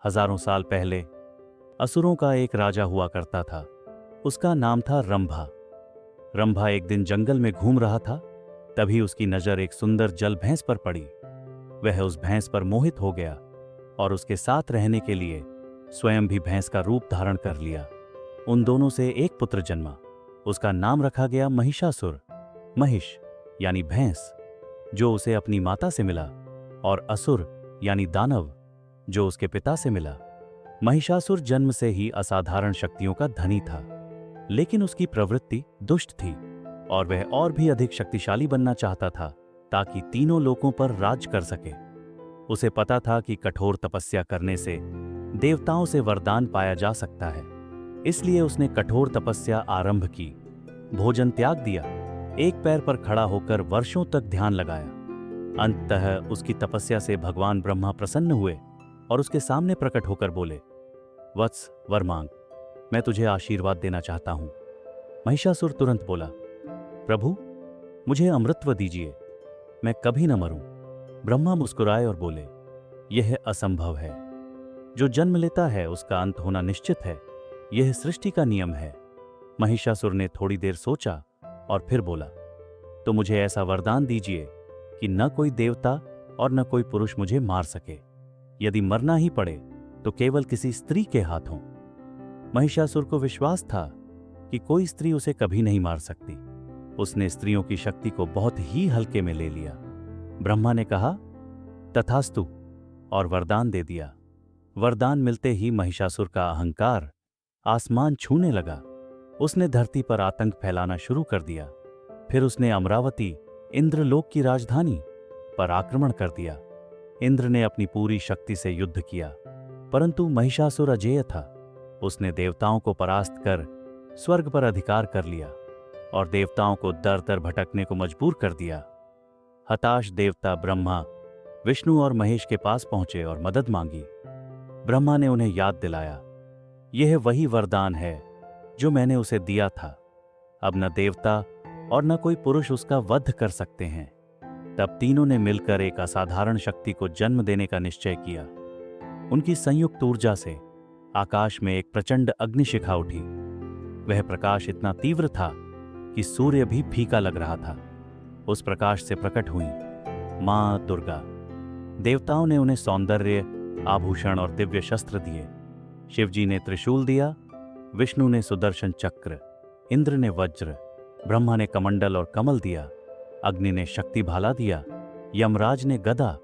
हजारों साल पहले असुरों का एक राजा हुआ करता था। उसका नाम था रंभा। रंभा एक दिन जंगल में घूम रहा था। तभी उसकी नजर एक सुंदर जल भैंस पर पड़ी। वह उस भैंस पर मोहित हो गया और उसके साथ रहने के लिए स्वयं भी भैंस का रूप धारण कर लिया। उन दोनों से एक पुत्र जन्मा। उसका नाम रखा गया महिषासुर। महिष यानी भैंस, जो उसे अपनी माता से मिला, और असुर यानी दानव, जो उसके पिता से मिला। महिषासुर जन्म से ही असाधारण शक्तियों का धनी था, लेकिन उसकी प्रवृत्ति दुष्ट थी और वह और भी अधिक शक्तिशाली बनना चाहता था ताकि तीनों लोकों पर राज कर सके। उसे पता था कि कठोर तपस्या करने से देवताओं से वरदान पाया जा सकता है, इसलिए उसने कठोर तपस्या आरंभ की। भोजन त्याग दिया, एक पैर पर खड़ा होकर वर्षों तक ध्यान लगाया। अंततः उसकी तपस्या से भगवान ब्रह्मा प्रसन्न हुए और उसके सामने प्रकट होकर बोले, वत्स, वर मांग, मैं तुझे आशीर्वाद देना चाहता हूं। महिषासुर तुरंत बोला, प्रभु, मुझे अमृतत्व दीजिए, मैं कभी न मरूं। ब्रह्मा मुस्कुराए और बोले, यह असंभव है। जो जन्म लेता है उसका अंत होना निश्चित है, यह सृष्टि का नियम है। महिषासुर ने थोड़ी देर सोचा और फिर बोला, तो मुझे ऐसा वरदान दीजिए कि न कोई देवता और न कोई पुरुष मुझे मार सके। यदि मरना ही पड़े तो केवल किसी स्त्री के हाथों। महिषासुर को विश्वास था कि कोई स्त्री उसे कभी नहीं मार सकती। उसने स्त्रियों की शक्ति को बहुत ही हल्के में ले लिया। ब्रह्मा ने कहा, तथास्तु, और वरदान दे दिया। वरदान मिलते ही महिषासुर का अहंकार आसमान छूने लगा। उसने धरती पर आतंक फैलाना शुरू कर दिया। फिर उसने अमरावती, इंद्रलोक की राजधानी, पर आक्रमण कर दिया। इंद्र ने अपनी पूरी शक्ति से युद्ध किया, परंतु महिषासुर अजेय था। उसने देवताओं को परास्त कर स्वर्ग पर अधिकार कर लिया और देवताओं को दर दर भटकने को मजबूर कर दिया। हताश देवता ब्रह्मा, विष्णु और महेश के पास पहुंचे और मदद मांगी। ब्रह्मा ने उन्हें याद दिलाया, यह वही वरदान है जो मैंने उसे दिया था। अब न देवता और न कोई पुरुष उसका वध कर सकते हैं। तब तीनों ने मिलकर एक असाधारण शक्ति को जन्म देने का निश्चय किया। उनकी संयुक्त ऊर्जा से आकाश में एक प्रचंड अग्निशिखा उठी। वह प्रकाश इतना तीव्र था कि सूर्य भी फीका लग रहा था। उस प्रकाश से प्रकट हुई मां दुर्गा। देवताओं ने उन्हें सौंदर्य, आभूषण और दिव्य शस्त्र दिए। शिवजी ने त्रिशूल दिया, विष्णु ने सुदर्शन चक्र, इंद्र ने वज्र, ब्रह्मा ने कमंडल और कमल दिया, अग्नि ने शक्ति भाला दिया, यमराज ने गदा